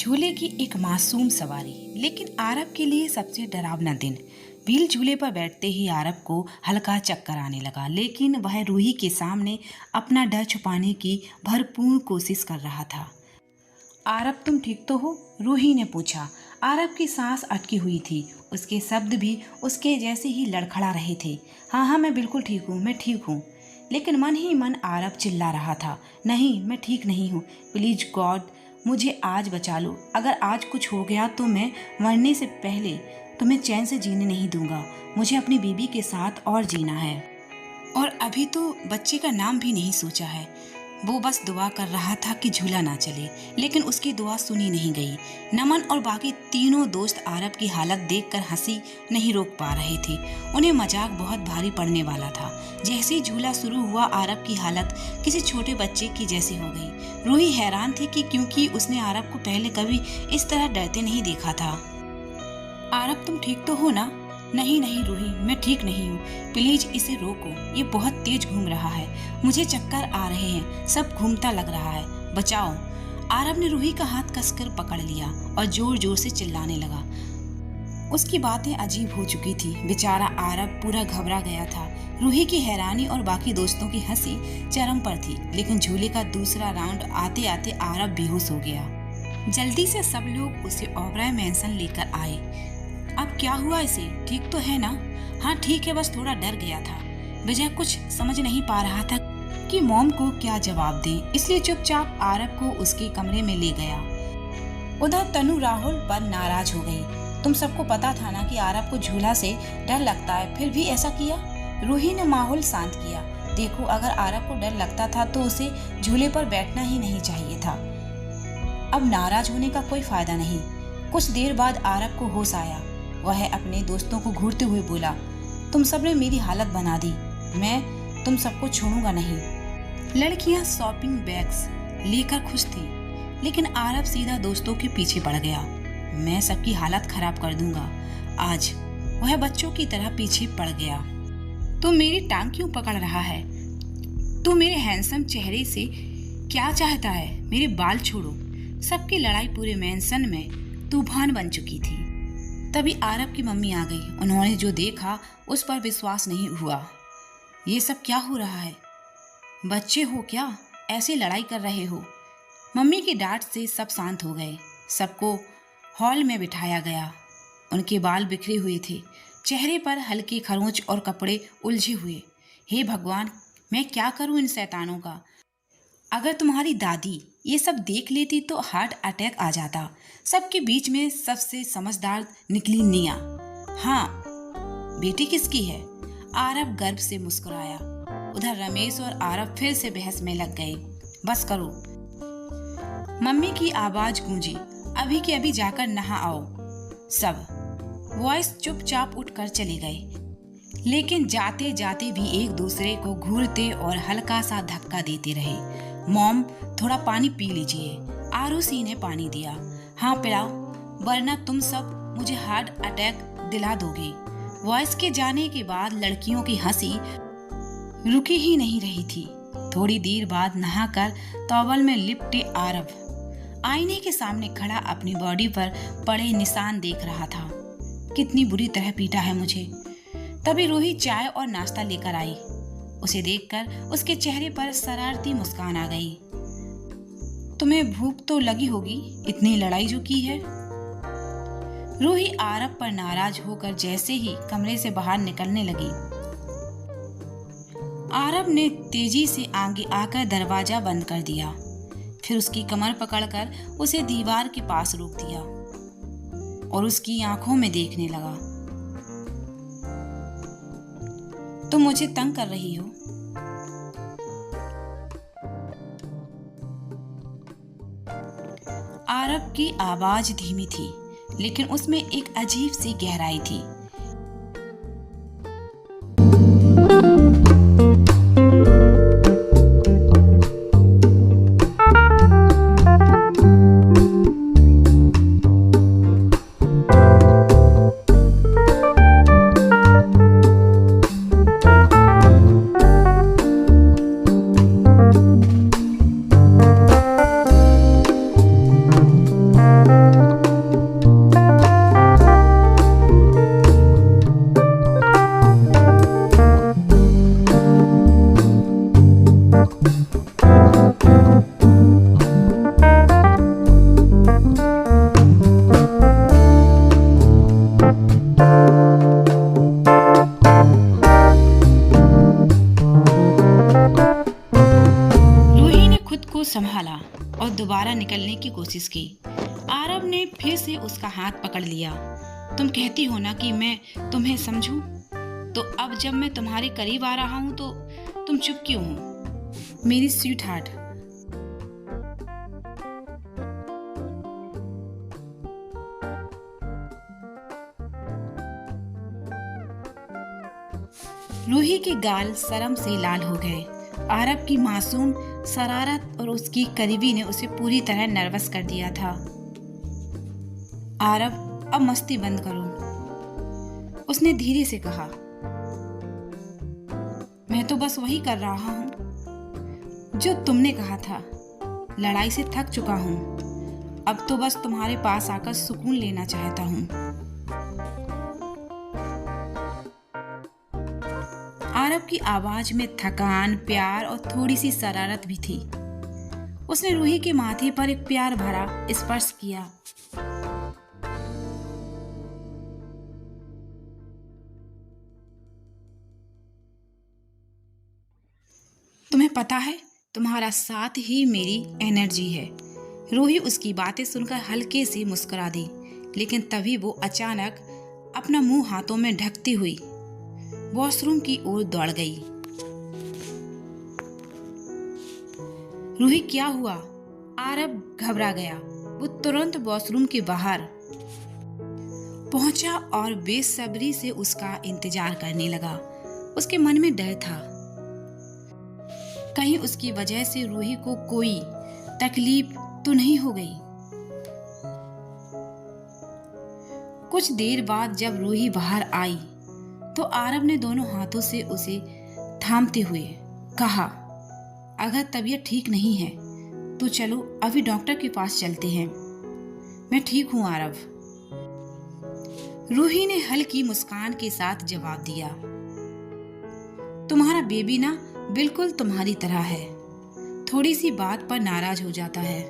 झूले की एक मासूम सवारी, लेकिन आरव के लिए सबसे डरावना दिन। व्हील झूले पर बैठते ही आरव को हल्का चक्कर आने लगा, लेकिन वह रूही के सामने अपना डर छुपाने की भरपूर कोशिश कर रहा था। आरव, तुम ठीक तो हो? रूही ने पूछा। आरव की सांस अटकी हुई थी, उसके शब्द भी उसके जैसे ही लड़खड़ा रहे थे। हाँ हाँ, मैं बिल्कुल ठीक हूँ, मैं ठीक हूँ। लेकिन मन ही मन आरव चिल्ला रहा था, नहीं, मैं ठीक नहीं हूँ। प्लीज गॉड, मुझे आज बचा लो। अगर आज कुछ हो गया तो मैं मरने से पहले तुम्हें चैन से जीने नहीं दूंगा। मुझे अपनी बीबी के साथ और जीना है। और अभी तो बच्चे का नाम भी नहीं सोचा है। वो बस दुआ कर रहा था कि झूला ना चले, लेकिन उसकी दुआ सुनी नहीं गई। नमन और बाकी तीनों दोस्त आरव की हालत देखकर हंसी नहीं रोक पा रहे थे। उन्हें मजाक बहुत भारी पड़ने वाला था। जैसे ही झूला शुरू हुआ, आरव की हालत किसी छोटे बच्चे की जैसी हो गई। रूही हैरान थी कि क्योंकि उसने आरव को पहले कभी इस तरह डरते नहीं देखा था। आरव, तुम ठीक तो हो ना? नहीं नहीं रूही, मैं ठीक नहीं हूँ। प्लीज इसे रोको, ये बहुत तेज घूम रहा है। मुझे चक्कर आ रहे हैं, सब घूमता लग रहा है, बचाओ। आरव ने रूही का हाथ कसकर पकड़ लिया और जोर जोर से चिल्लाने लगा। उसकी बातें अजीब हो चुकी थी। बेचारा आरव पूरा घबरा गया था। रूही की हैरानी और बाकी दोस्तों की हंसी चरम पर थी, लेकिन झूले का दूसरा राउंड आते आते आरव बेहोश हो गया। जल्दी से सब लोग उसे ओबराय मैंसन लेकर आए। अब क्या हुआ इसे? ठीक तो है ना? हाँ ठीक है, बस थोड़ा डर गया था। विजय कुछ समझ नहीं पा रहा था कि मॉम को क्या जवाब दे, इसलिए चुपचाप आरव को उसके कमरे में ले गया। उधर तनु राहुल पर नाराज हो गई। तुम सबको पता था ना कि आरव को झूला से डर लगता है, फिर भी ऐसा किया। रूही ने माहौल शांत किया। देखो, अगर आरव को डर लगता था तो उसे झूले पर बैठना ही नहीं चाहिए था। अब नाराज होने का कोई फायदा नहीं। कुछ देर बाद आरव को होश आया। वह अपने दोस्तों को घूरते हुए बोला, तुम सबने मेरी हालत बना दी, मैं तुम सबको छोड़ूंगा नहीं। लड़कियां शॉपिंग बैग्स लेकर खुश थी, लेकिन आरव सीधा दोस्तों के पीछे पड़ गया। मैं सबकी हालत खराब कर दूंगा आज। वह बच्चों की तरह पीछे पड़ गया। तू मेरी टांग क्यों पकड़ रहा है? तू मेरे हैंडसम चेहरे से क्या चाहता है? मेरे बाल छोड़ो। सबकी लड़ाई पूरे मैंसन में तूफान बन चुकी थी। तभी आरव की मम्मी आ गई। उन्होंने जो देखा उस पर विश्वास नहीं हुआ। ये सब क्या हो रहा है? बच्चे हो क्या, ऐसे लड़ाई कर रहे हो? मम्मी की डांट से सब शांत हो गए। सबको हॉल में बिठाया गया। उनके बाल बिखरे हुए थे, चेहरे पर हल्के खरोंच और कपड़े उलझे हुए। हे भगवान, मैं क्या करूं इन शैतानों का? अगर तुम्हारी दादी ये सब देख लेती तो हार्ट अटैक आ जाता। सबके बीच में सबसे समझदार निकली निया। हाँ, बेटी किसकी है? आरव गर्व से मुस्कुराया। उधर रमेश और आरव फिर से बहस में लग गए। बस करो, मम्मी की आवाज गूंजी। अभी के अभी जाकर नहा आओ सब। वॉइस चुपचाप उठकर चले गए, लेकिन जाते जाते भी एक दूसरे को घूरते और हल्का सा धक्का देते रहे। मॉम, थोड़ा पानी पी लीजिए। आरुषि ने पानी दिया। हाँ पिलाओ, वरना तुम सब मुझे हार्ट अटैक दिला दोगे। वॉइस के जाने के बाद लड़कियों की हंसी रुकी ही नहीं रही थी। थोड़ी देर बाद नहाकर टॉवल में लिपटे आरव आईने के सामने खड़ा अपनी बॉडी पर पड़े निशान देख रहा था। कितनी बुरी तरह पीटा है मुझे। तभी रूही चाय और नाश्ता लेकर आई। उसे देखकर उसके चेहरे पर शरारती मुस्कान आ गई। तुम्हें भूख तो लगी होगी, इतनी लड़ाई जो की है। रूही आरव पर नाराज होकर जैसे ही कमरे से बाहर निकलने लगी, आरव ने तेजी से आगे आकर दरवाजा बंद कर दिया। फिर उसकी कमर पकड़कर उसे दीवार के पास रोक दिया और उसकी आंखों में देखने लगा। तुम मुझे तंग कर रही हो? आरव की आवाज धीमी थी, लेकिन उसमें एक अजीब सी गहराई थी। की कोशिश की। आरव ने फिर से उसका हाथ पकड़ लिया। तुम कहती हो ना कि मैं तुम्हें समझूं, तो अब जब मैं तुम्हारे करीब आ रहा हूं तो तुम चुप क्यों हो मेरी स्वीट हार्ट? रूही के गाल शर्म से लाल हो गए। आरव की मासूम शरारत और उसकी करीबी ने उसे पूरी तरह नर्वस कर दिया था। आरव, अब मस्ती बंद करो, उसने धीरे से कहा। मैं तो बस वही कर रहा हूँ जो तुमने कहा था। लड़ाई से थक चुका हूँ, अब तो बस तुम्हारे पास आकर सुकून लेना चाहता हूँ। आरव की आवाज में थकान, प्यार और थोड़ी सी शरारत भी थी। उसने रूही के माथे पर एक प्यार भरा स्पर्श किया। तुम्हें पता है, तुम्हारा साथ ही मेरी एनर्जी है। रूही उसकी बातें सुनकर हल्के से मुस्कुरा दी, लेकिन तभी वो अचानक अपना मुंह हाथों में ढकती हुई वॉशरूम की ओर दौड़ गई। रूही, क्या हुआ? आरव घबरा गया। वो तुरंत वॉशरूम के बाहर पहुंचा और बेसब्री से उसका इंतजार करने लगा। उसके मन में डर था, कहीं उसकी वजह से रूही को कोई तकलीफ तो नहीं हो गई। कुछ देर बाद जब रूही बाहर आई तो आरव ने दोनों हाथों से उसे थामते हुए कहा, अगर तबीयत ठीक नहीं है तो चलो अभी डॉक्टर के पास चलते हैं। मैं ठीक हूं आरव, रूही ने हल्की मुस्कान के साथ जवाब दिया। तुम्हारा बेबी ना बिल्कुल तुम्हारी तरह है, थोड़ी सी बात पर नाराज हो जाता है।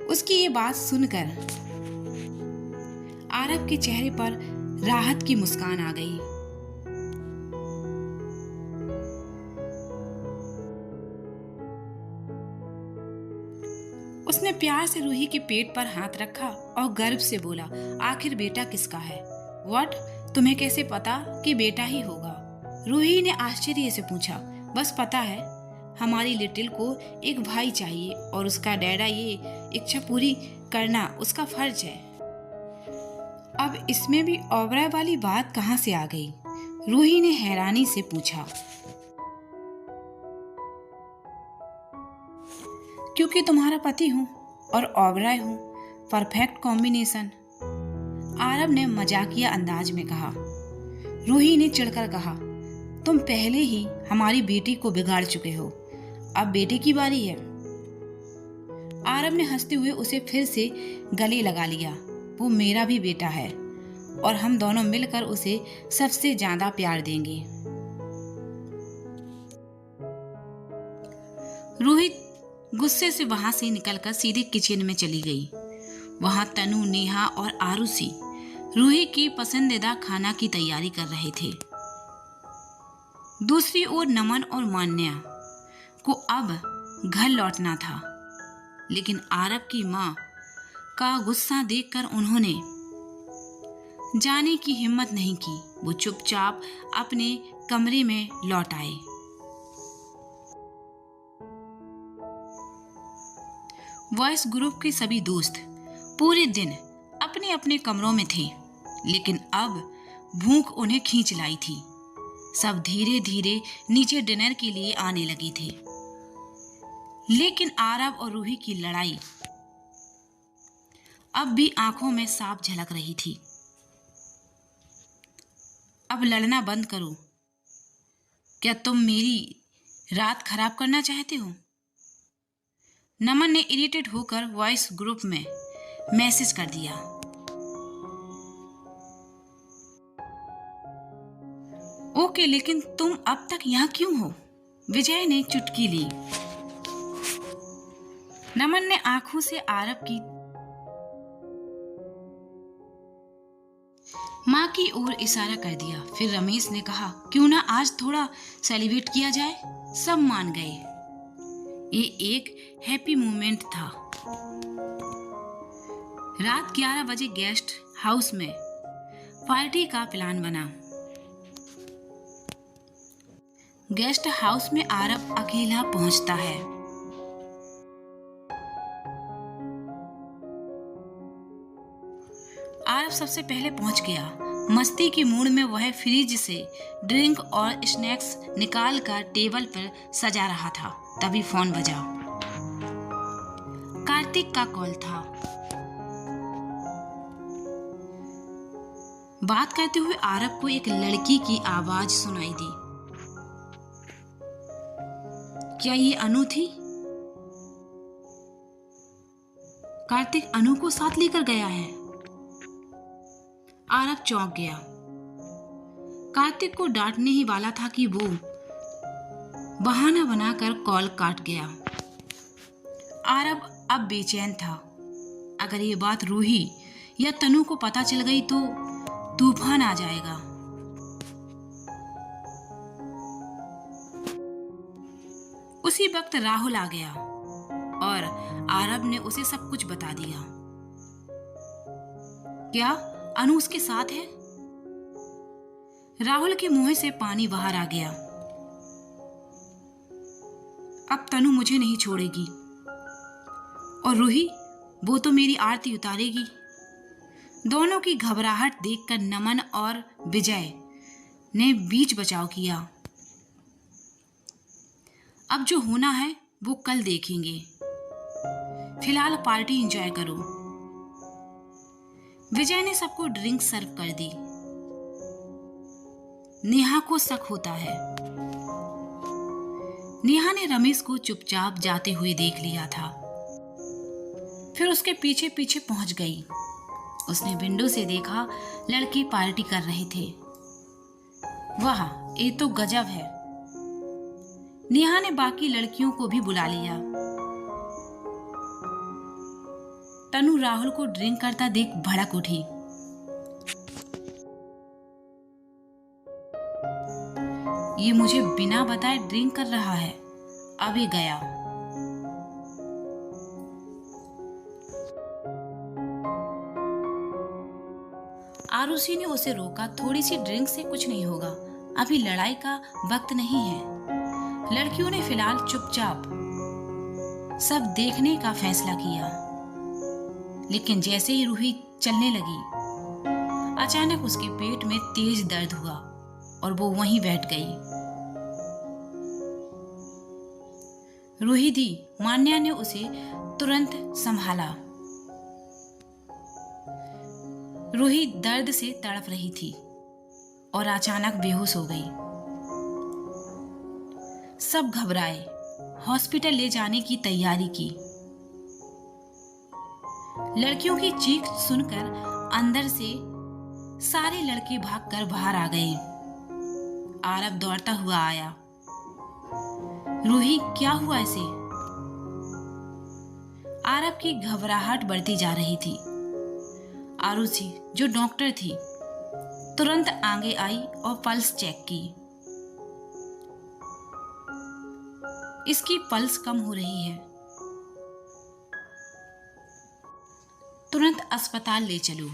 उसकी ये बात सुनकर आरव के चेहरे पर राहत की मुस्कान आ गई। उसने प्यार से रूही के पेट पर हाथ रखा और गर्व से बोला, आखिर बेटा किसका है? व्हाट? तुम्हें कैसे पता कि बेटा ही होगा? रूही ने आश्चर्य से पूछा। बस पता है, हमारी लिटिल को एक भाई चाहिए और उसका डैडा ये इच्छा पूरी करना उसका फर्ज है। अब इसमें भी ओबराय वाली बात कहां से आ गई? रूही ने हैरानी से पूछा। क्योंकि तुम्हारा पति हूं और ओबराय हूं, परफेक्ट कॉम्बिनेशन, आरव ने मजाकिया अंदाज में कहा। रूही ने चिढ़कर कहा, तुम पहले ही हमारी बेटी को बिगाड़ चुके हो, अब बेटे की बारी है। आरव ने हंसते हुए उसे फिर से गले लगा लिया। वो मेरा भी बेटा है और हम दोनों मिलकर उसे सबसे ज्यादा प्यार देंगे। रूही गुस्से से वहां से निकलकर सीधे किचन में चली गई। वहां तनु, नेहा और आरुषि रूही की पसंदीदा खाना की तैयारी कर रहे थे। दूसरी ओर नमन और मान्या को अब घर लौटना था, लेकिन आरव की मां का गुस्सा देखकर उन्होंने जाने की हिम्मत नहीं की। वो चुपचाप अपने कमरे में लौट आए। वॉइस ग्रुप के सभी दोस्त पूरे दिन अपने अपने कमरों में थे, लेकिन अब भूख उन्हें खींच लाई थी। सब धीरे धीरे नीचे डिनर के लिए आने लगे थे, लेकिन आरव और रूही की लड़ाई अब भी आंखों में साफ झलक रही थी। अब लड़ना बंद करो। क्या तुम मेरी रात खराब करना चाहते हो? नमन ने इरिटेट होकर वॉइस ग्रुप में मैसेज कर दिया। ओके, लेकिन तुम अब तक यहाँ क्यों हो? विजय ने चुटकी ली। नमन ने आंखों से आरव की माँ की ओर इशारा कर दिया। फिर रमेश ने कहा, क्यों ना आज थोड़ा सेलिब्रेट किया जाए। सब मान गए। ये एक हैप्पी मोमेंट था। रात 11 बजे गेस्ट हाउस में पार्टी का प्लान बना। गेस्ट हाउस में आरव अकेला पहुंचता है। आरव सबसे पहले पहुंच गया। मस्ती की मूड में वह फ्रिज से ड्रिंक और स्नैक्स निकाल कर टेबल पर सजा रहा था। तभी फोन बजा। कार्तिक का कॉल था। बात करते हुए आरव को एक लड़की की आवाज सुनाई दी। क्या ये अनु थी? कार्तिक अनु को साथ लेकर गया है। आरव चौंक गया। कार्तिक को डांटने ही वाला था कि वो बहाना बनाकर कॉल काट गया। आरव अब बेचैन था। अगर ये बात रूही या तनु को पता चल गई तो तूफान आ जाएगा। उसी वक्त राहुल आ गया और आरव ने उसे सब कुछ बता दिया। क्या अनु उसके साथ है? राहुल के मुंह से पानी बाहर आ गया। अब तनु मुझे नहीं छोड़ेगी और रूही वो तो मेरी आरती उतारेगी। दोनों की घबराहट देखकर नमन और विजय ने बीच बचाव किया। अब जो होना है वो कल देखेंगे। फिलहाल पार्टी एंजॉय करो। विजय ने सबको ड्रिंक सर्व कर दी। नेहा को शक होता है। नेहा ने रमेश को चुपचाप जाते हुए देख लिया था। फिर उसके पीछे पीछे पहुंच गई। उसने विंडो से देखा लड़के पार्टी कर रहे थे। वाह, ये तो गजब है। नेहा ने बाकी लड़कियों को भी बुला लिया। तनु राहुल को ड्रिंक करता देख भड़क उठी। ये मुझे बिना बताए ड्रिंक कर रहा है। अभी गया। आरुषि ने उसे रोका। थोड़ी सी ड्रिंक से कुछ नहीं होगा। अभी लड़ाई का वक्त नहीं है। लड़कियों ने फिलहाल चुपचाप सब देखने का फैसला किया। लेकिन जैसे ही रूही चलने लगी, अचानक उसके पेट में तेज दर्द हुआ और वो वहीं बैठ गई। रूही दी, मान्या ने उसे तुरंत संभाला। रूही दर्द से तड़प रही थी और अचानक बेहोश हो गई। सब घबराए। हॉस्पिटल ले जाने की तैयारी की। लड़कियों की चीख सुनकर अंदर से सारे लड़के भागकर बाहर आ गए। आरव दौड़ता हुआ आया। रूही, क्या हुआ इसे? आरव की घबराहट बढ़ती जा रही थी। आरुषि, जो डॉक्टर थी, तुरंत आगे आई और पल्स चेक की। इसकी पल्स कम हो रही है। तुरंत अस्पताल ले चलो।